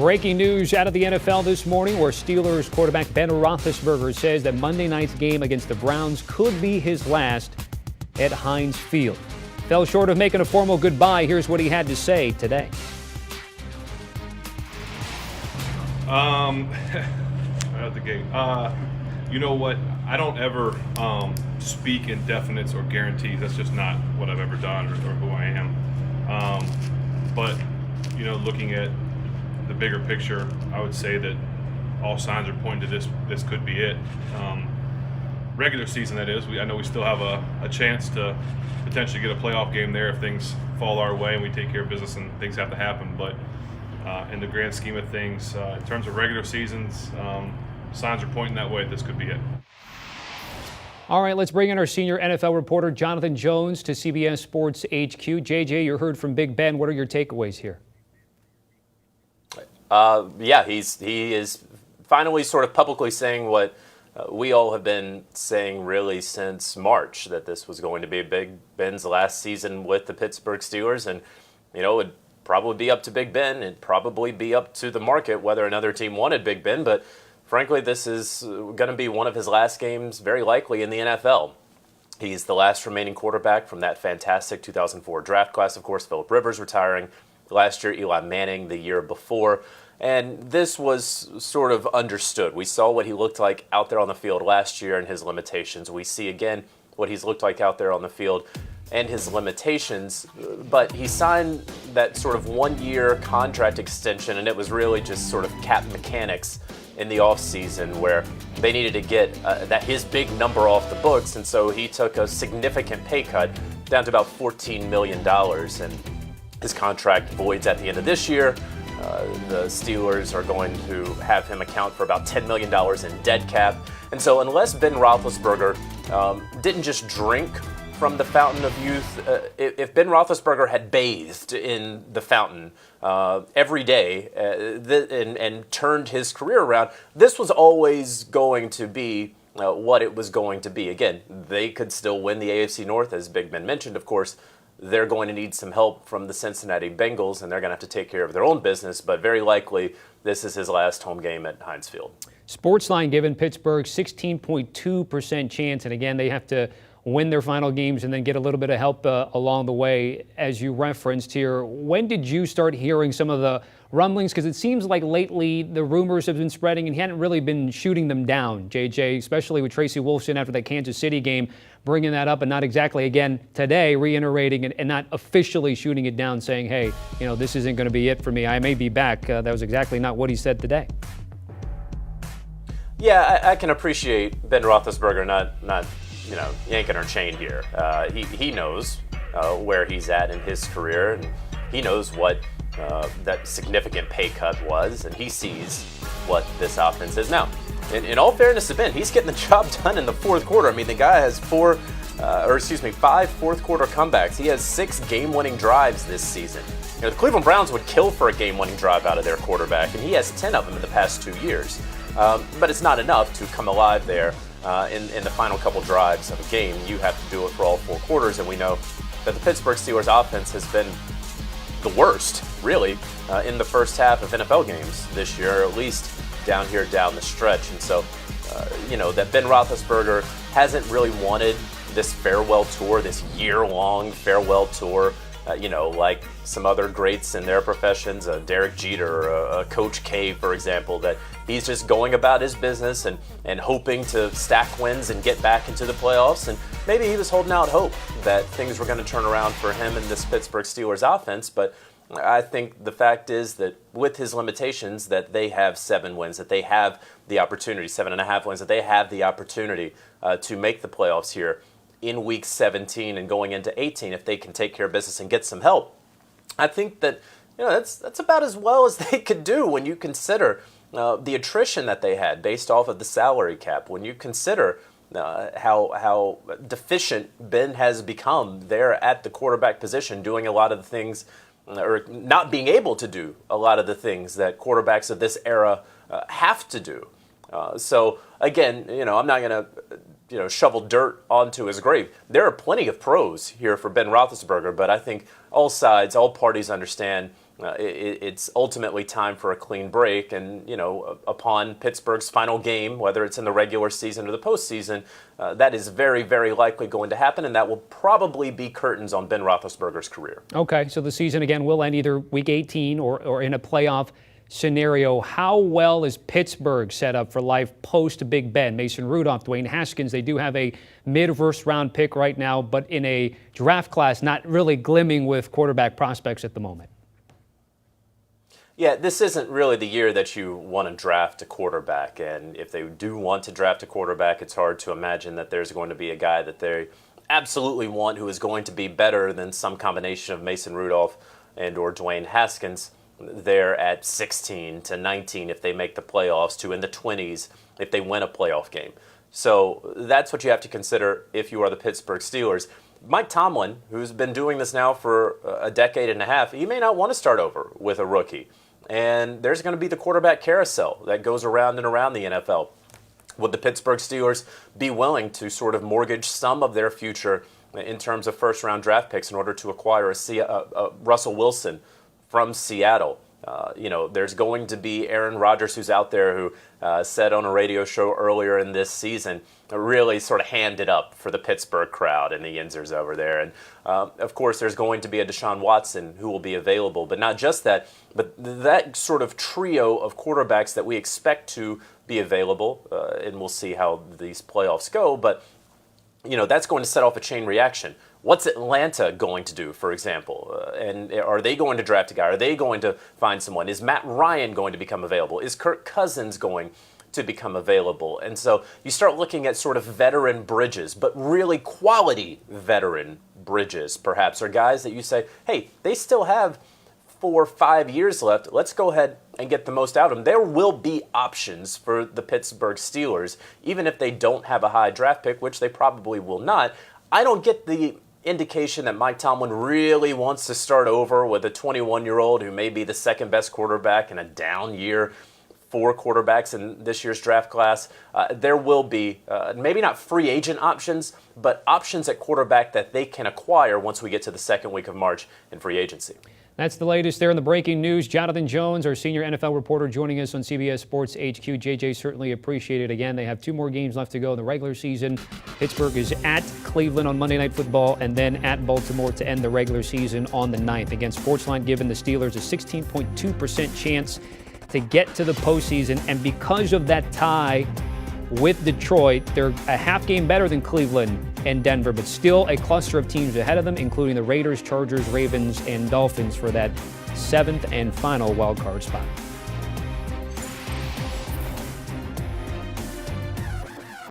Breaking news out of the NFL this morning, where Steelers quarterback Ben Roethlisberger says that Monday night's game against the Browns could be his last at Heinz Field. Fell short of making a formal goodbye. Here's what he had to say today. Out the gate. You know what? I don't ever speak in definites or guarantees. That's just not what I've ever done or who I am. But, you know, looking at the bigger picture, I would say that all signs are pointing to this could be it. Regular season, that is. I know we still have a chance to potentially get a playoff game there if things fall our way and we take care of business and things have to happen. But in the grand scheme of things, in terms of regular seasons, signs are pointing that way. This could be it. All right, let's bring in our senior NFL reporter, Jonathan Jones, to CBS Sports HQ. JJ, you heard from Big Ben. What are your takeaways here? He is finally sort of publicly saying what we all have been saying really since March, that this was going to be Big Ben's last season with the Pittsburgh Steelers. And, you know, it'd probably be up to Big Ben. It'd probably be up to the market whether another team wanted Big Ben. But frankly, this is going to be one of his last games, very likely, in the NFL. He's the last remaining quarterback from that fantastic 2004 draft class. Of course, Phillip Rivers retiring last year, Eli Manning the year before. And this was sort of understood. We saw what he looked like out there on the field last year and his limitations. We see again what he's looked like out there on the field and his limitations. But he signed that sort of 1-year contract extension, and it was really just sort of cap mechanics in the offseason where they needed to get his big number off the books. And so he took a significant pay cut down to about $14 million. And his contract voids at the end of this year. The Steelers are going to have him account for about $10 million in dead cap. And so unless Ben Roethlisberger didn't just drink from the fountain of youth, if Ben Roethlisberger had bathed in the fountain every day and turned his career around, this was always going to be what it was going to be. Again, they could still win the AFC North, as Big Ben mentioned, of course. They're going to need some help from the Cincinnati Bengals, and they're going to have to take care of their own business, but very likely this is his last home game at Heinz Field. Sportsline giving Pittsburgh 16.2% chance, and again, they have to win their final games and then get a little bit of help along the way, as you referenced here. When did you start hearing some of the rumblings? Because it seems like lately the rumors have been spreading and he hadn't really been shooting them down, JJ, especially with Tracy Wolfson after that Kansas City game, bringing that up and not exactly, again, today, reiterating and not officially shooting it down, saying, hey, you know, this isn't going to be it for me. I may be back. That was exactly not what he said today. Yeah, I can appreciate Ben Roethlisberger not yanking our chain here. He knows where he's at in his career, and he knows what that significant pay cut was, and he sees what this offense is now. In all fairness to Ben, he's getting the job done in the fourth quarter. I mean, the guy has 5 fourth-quarter comebacks. He has 6 game-winning drives this season. You know, the Cleveland Browns would kill for a game-winning drive out of their quarterback, and he has 10 of them in the past 2 years. But it's not enough to come alive there in the final couple drives of a game. You have to do it for all 4 quarters, and we know that the Pittsburgh Steelers offense has been the worst, really, in the first half of NFL games this year, or at least down the stretch. And so, that Ben Roethlisberger hasn't really wanted this farewell tour, this year-long farewell tour, like some other greats in their professions, Derek Jeter, Coach K, for example, that he's just going about his business and hoping to stack wins and get back into the playoffs. And maybe he was holding out hope that things were going to turn around for him in this Pittsburgh Steelers offense. But I think the fact is that with his limitations, that they have 7 wins, that they have the opportunity, 7.5 wins, that they have the opportunity to make the playoffs here in week 17 and going into 18 if they can take care of business and get some help. I think that that's about as well as they could do when you consider the attrition that they had based off of the salary cap. When you consider how deficient Ben has become there at the quarterback position, doing a lot of the things, or not being able to do a lot of the things that quarterbacks of this era have to do. So again, I'm not going to shovel dirt onto his grave. There are plenty of pros here for Ben Roethlisberger, but I think all sides, all parties understand it's ultimately time for a clean break. And, upon Pittsburgh's final game, whether it's in the regular season or the postseason, that is very, very likely going to happen, and that will probably be curtains on Ben Roethlisberger's career. Okay, so the season again will end either week 18 or in a playoff scenario. How well is Pittsburgh set up for life post Big Ben? Mason Rudolph, Dwayne Haskins, they do have a mid-first round pick right now, but in a draft class not really glimming with quarterback prospects at the moment. Yeah, this isn't really the year that you want to draft a quarterback. And if they do want to draft a quarterback, it's hard to imagine that there's going to be a guy that they absolutely want who is going to be better than some combination of Mason Rudolph and or Dwayne Haskins. They're at 16 to 19 if they make the playoffs, to in the 20s if they win a playoff game. So that's what you have to consider if you are the Pittsburgh Steelers. Mike Tomlin, who's been doing this now for a decade and a half, he may not want to start over with a rookie. And there's going to be the quarterback carousel that goes around and around the NFL. Would the Pittsburgh Steelers be willing to sort of mortgage some of their future in terms of first-round draft picks in order to acquire a Russell Wilson from Seattle? There's going to be Aaron Rodgers, who's out there, who said on a radio show earlier in this season, really sort of handed up for the Pittsburgh crowd and the Yinzers over there. And, of course, there's going to be a Deshaun Watson who will be available. But not just that, but that sort of trio of quarterbacks that we expect to be available, and we'll see how these playoffs go. But, that's going to set off a chain reaction. What's Atlanta going to do, for example? And are they going to draft a guy? Are they going to find someone? Is Matt Ryan going to become available? Is Kirk Cousins going to become available? And so you start looking at sort of veteran bridges, but really quality veteran bridges, perhaps, or guys that you say, hey, they still have 4 or 5 years left. Let's go ahead and get the most out of them. There will be options for the Pittsburgh Steelers, even if they don't have a high draft pick, which they probably will not. I don't get the indication that Mike Tomlin really wants to start over with a 21-year-old who may be the second best quarterback in a down year for quarterbacks in this year's draft class. There will be maybe not free agent options, but options at quarterback that they can acquire once we get to the second week of March in free agency. That's the latest there in the breaking news. Jonathan Jones, our senior NFL reporter, joining us on CBS Sports HQ. JJ, certainly appreciate it. Again, they have 2 more games left to go in the regular season. Pittsburgh is at Cleveland on Monday Night Football and then at Baltimore to end the regular season on the 9th. Again, Sportsline giving the Steelers a 16.2% chance to get to the postseason. And because of that tie with Detroit, they're a half game better than Cleveland and Denver, but still a cluster of teams ahead of them, including the Raiders, Chargers, Ravens, and Dolphins for that 7th and final wild card spot.